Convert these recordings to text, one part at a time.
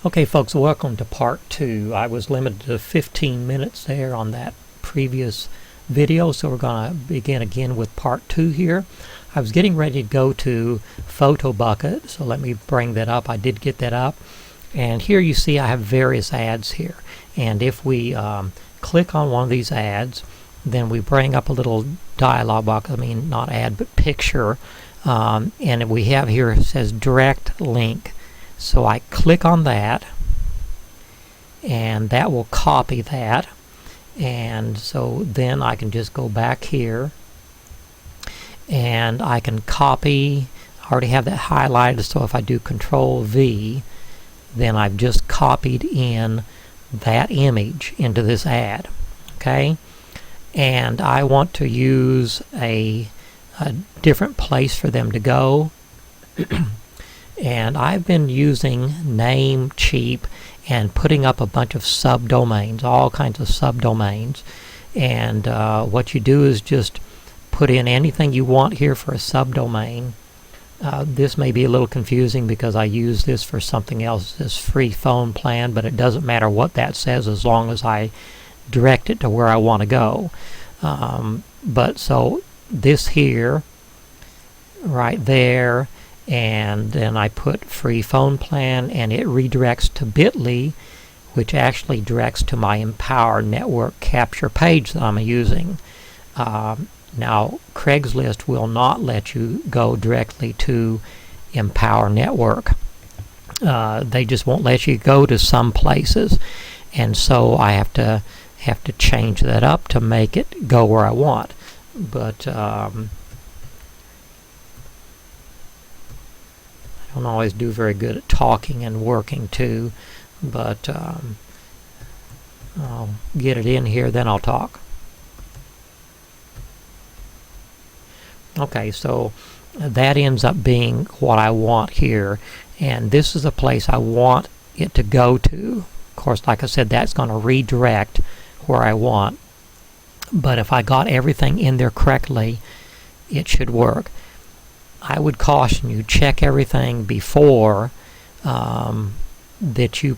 Okay folks, welcome to part 2. I was limited to 15 minutes there on that previous video, so we're going to begin again with part 2 here. I was getting ready to go to Photo Bucket, so let me bring that up. I did get that up, and here you see I have various ads here, and if we click on one of these ads, then we bring up a little dialog box, not ad but picture, and we have here, it says direct link. So I click on that, and that will copy that, and so then I can just go back here and I can copy. I already have that highlighted, so if I do Control V, then I've just copied in that image into this ad. Okay, and I want to use a different place for them to go. And I've been using Namecheap and putting up a bunch of subdomains, all kinds of subdomains. And what you do is just put in anything you want here for a subdomain. This may be a little confusing because I use this for something else, this free phone plan, but it doesn't matter what that says as long as I direct it to where I want to go. But so this here, right there, and then I put free phone plan, and it redirects to bit.ly, which actually directs to my Empower Network capture page that I'm using. Now Craigslist will not let you go directly to Empower Network. They just won't let you go to some places, and so I have to change that up to make it go where I want. But I don't always do very good at talking and working too, but I'll get it in here, then I'll talk. Okay, so that ends up being what I want here, and this is the place I want it to go to. Of course, like I said, that's going to redirect where I want, but if I got everything in there correctly, it should work. I would caution you, check everything before that you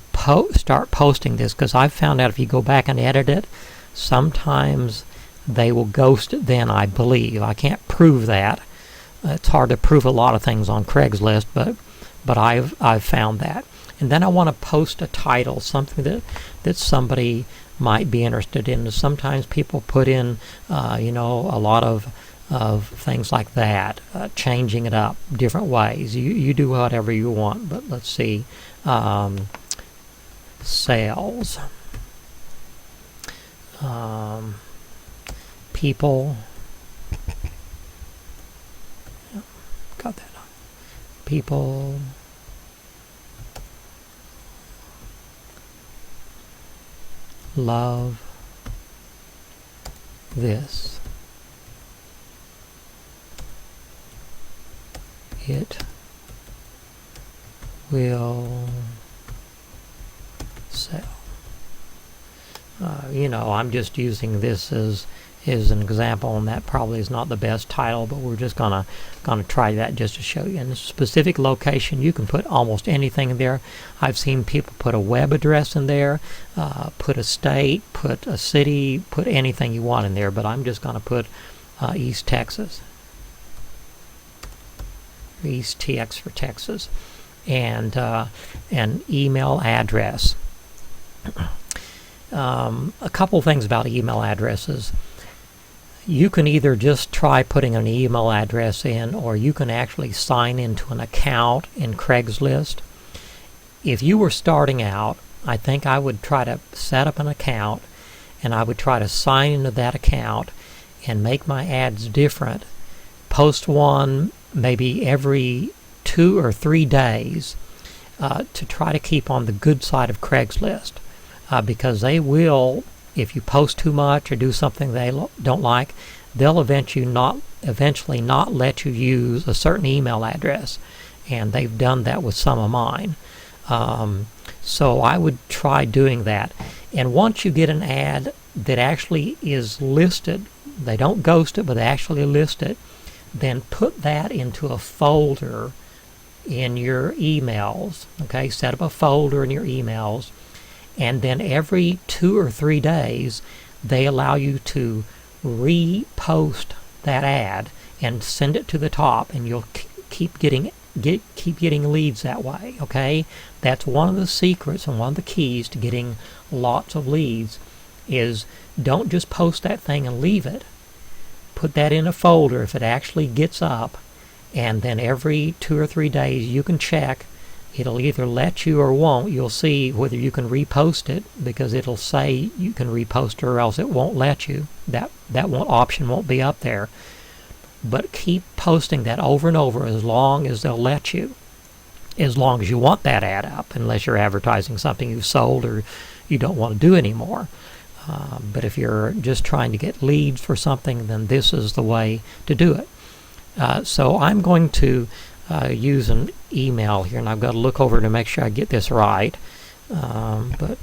start posting this, because I've found out if you go back and edit it, sometimes they will ghost it then, I believe. I can't prove that. It's hard to prove a lot of things on Craigslist, but I've found that. And then I want to post a title, something that somebody might be interested in. Sometimes people put in a lot of things like that, changing it up different ways. You do whatever you want, but let's see. Sales, people, got that on. People love this. It will sell. I'm just using this as an example, and that probably is not the best title, but we're just gonna try that just to show you. In a specific location, you can put almost anything in there. I've seen people put a web address in there, put a state, put a city, put anything you want in there, but I'm just gonna put East Texas. East TX for Texas, and an email address. A couple things about email addresses. You can either just try putting an email address in, or you can actually sign into an account in Craigslist. If you were starting out, I think I would try to set up an account, and I would try to sign into that account and make my ads different. Post one maybe every 2 or 3 days to try to keep on the good side of Craigslist, because they will, if you post too much or do something they don't like, they'll eventually not let you use a certain email address, and they've done that with some of mine. So I would try doing that, and once you get an ad that actually is listed, they don't ghost it, but they actually list it, then put that into a folder in your emails. Okay, set up a folder in your emails, and then every 2 or 3 days they allow you to repost that ad and send it to the top, and you'll keep getting leads that way. Okay, that's one of the secrets and one of the keys to getting lots of leads. Is don't just post that thing and leave it. Put that in a folder if it actually gets up, and then every 2 or 3 days you can check. It'll either let you or won't. You'll see whether you can repost it, because it'll say you can repost it, or else it won't let you. That option won't be up there. But keep posting that over and over as long as they'll let you, as long as you want that ad up, unless you're advertising something you've sold or you don't want to do anymore. But if you're just trying to get leads for something, then this is the way to do it. So I'm going to use an email here, and I've got to look over to make sure I get this right. But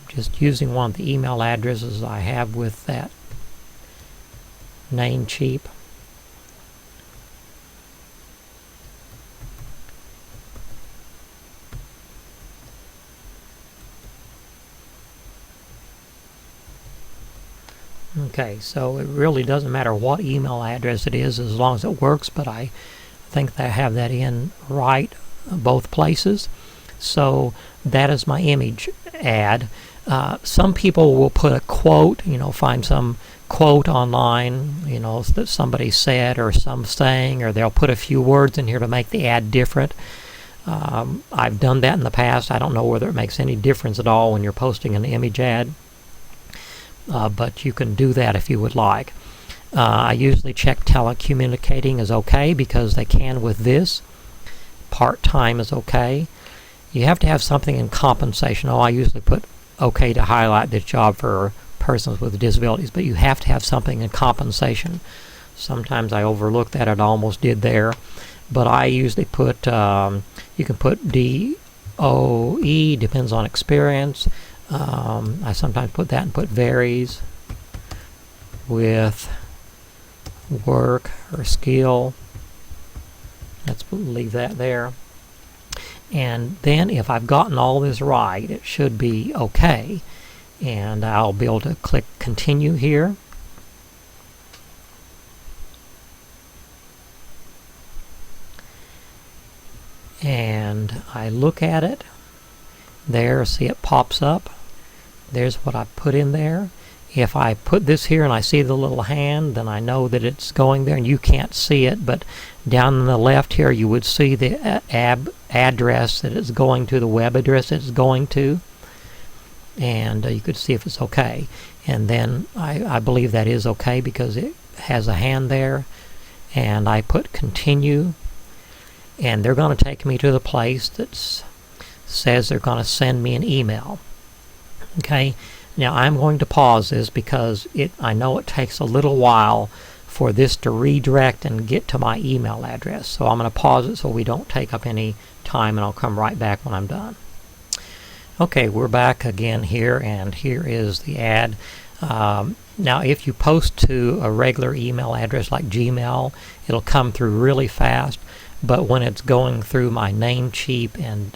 just using one of the email addresses I have with that Namecheap. Okay, so it really doesn't matter what email address it is as long as it works, but I think that I have that in right both places. So that is my image ad. Some people will put a quote, find some quote online, that somebody said or some saying, or they'll put a few words in here to make the ad different. I've done that in the past. I don't know whether it makes any difference at all when you're posting an image ad, but you can do that if you would like. I usually check telecommunicating is okay, because they can with this. Part-time is okay. You have to have something in compensation. I usually put okay to highlight this job for persons with disabilities, but you have to have something in compensation. Sometimes I overlook that. I almost did there, but I usually put you can put DOE, depends on experience. I sometimes put that and put varies with work or skill. Let's leave that there. And then if I've gotten all this right, it should be okay. And I'll be able to click continue here. And I look at it. There, see it pops up. There's what I put in there. If I put this here and I see the little hand, then I know that it's going there, and you can't see it, but down on the left here you would see the address that it's going to, the web address it's going to, and you could see if it's okay. And then I believe that is okay because it has a hand there, and I put continue, and they're going to take me to the place that says they're going to send me an email. Okay. Now I'm going to pause this because I know it takes a little while for this to redirect and get to my email address. So I'm going to pause it so we don't take up any time, and I'll come right back when I'm done. Okay, we're back again here, and here is the ad. Now if you post to a regular email address like Gmail, it'll come through really fast, but when it's going through my Namecheap and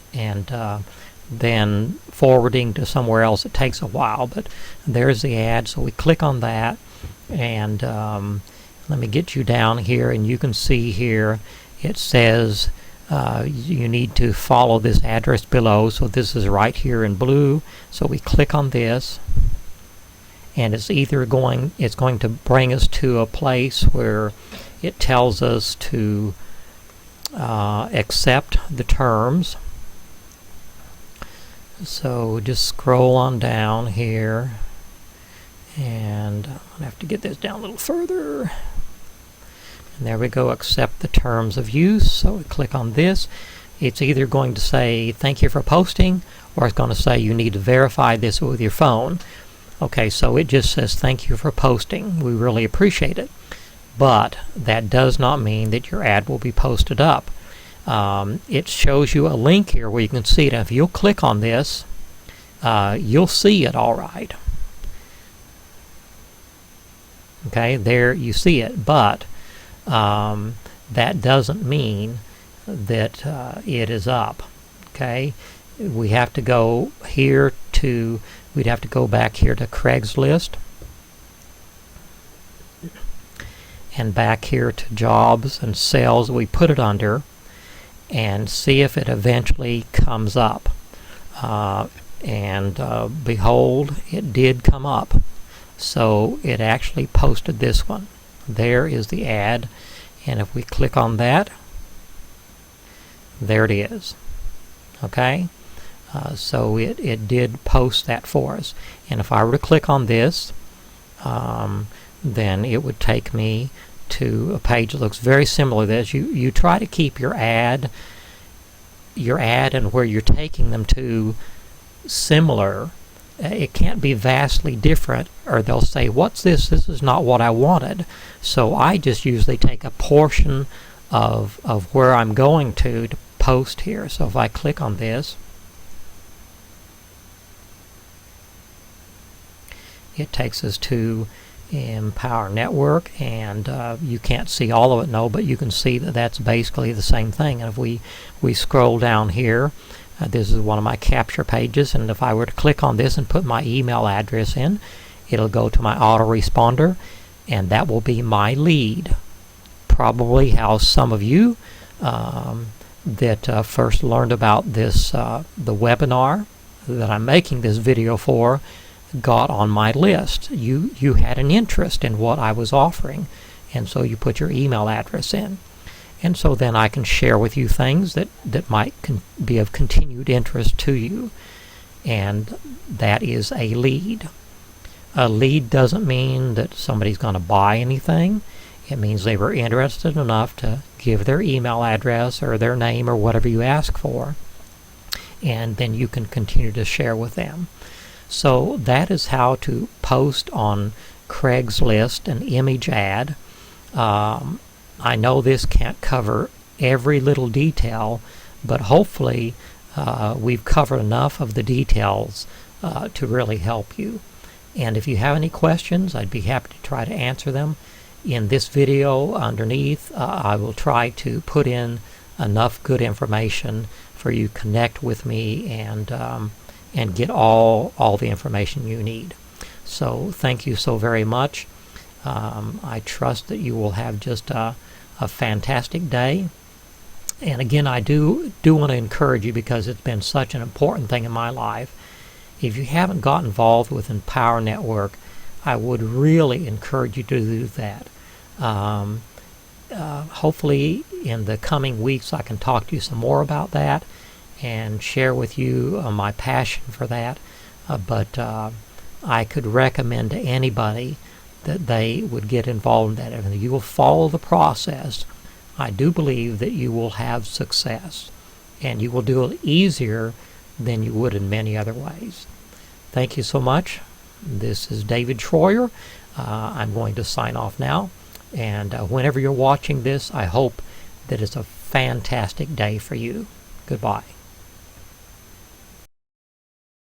then forwarding to somewhere else, it takes a while. But there's the ad, so we click on that, and let me get you down here, and you can see here it says you need to follow this address below. So this is right here in blue, so we click on this, and it's going to bring us to a place where it tells us to accept the terms. So just scroll on down here, and I'm going to have to get this down a little further. And there we go, accept the terms of use. So we click on this. It's either going to say thank you for posting, or it's going to say you need to verify this with your phone. Okay, so it just says thank you for posting. We really appreciate it. But that does not mean that your ad will be posted up. it shows you a link here where you can see it. If you'll click on this, you'll see it all right. Okay, there you see it, but that doesn't mean that it is up. Okay, we have to go here to, we'd have to go back here to Craigslist and back here to jobs and sales we put it under, and see if it eventually comes up. Behold, it did come up. So it actually posted this one. There is the ad, and if we click on that, there it is. Okay, so it did post that for us. And if I were to click on this, then it would take me to a page that looks very similar to this. You try to keep your ad and where you're taking them to similar. It can't be vastly different, or they'll say, what's this? This is not what I wanted. So I just usually take a portion of where I'm going to post here. So if I click on this, it takes us to Empower Network, and you can't see all of it, no, but you can see that that's basically the same thing. And if we scroll down here, this is one of my capture pages, and if I were to click on this and put my email address in, it'll go to my autoresponder, and that will be my lead. Probably how some of you that first learned about this, the webinar that I'm making this video for, got on my list. You had an interest in what I was offering, and so you put your email address in. And so then I can share with you things that might be of continued interest to you. And that is a lead. A lead doesn't mean that somebody's going to buy anything. It means they were interested enough to give their email address or their name or whatever you ask for. And then you can continue to share with them. So that is how to post on Craigslist an image ad. I know this can't cover every little detail, but hopefully we've covered enough of the details to really help you. And if you have any questions, I'd be happy to try to answer them. In this video underneath, I will try to put in enough good information for you to connect with me and get all the information you need. So thank you so very much. I trust that you will have just a fantastic day. And again, I do want to encourage you, because it's been such an important thing in my life. If you haven't got involved with Empower Network, I would really encourage you to do that. Hopefully in the coming weeks I can talk to you some more about that and share with you my passion for that. But I could recommend to anybody that they would get involved in that. If you will follow the process, I do believe that you will have success, and you will do it easier than you would in many other ways. Thank you so much. This is David Schroyer. I'm going to sign off now, and whenever you're watching this, I hope that it's a fantastic day for you. Goodbye.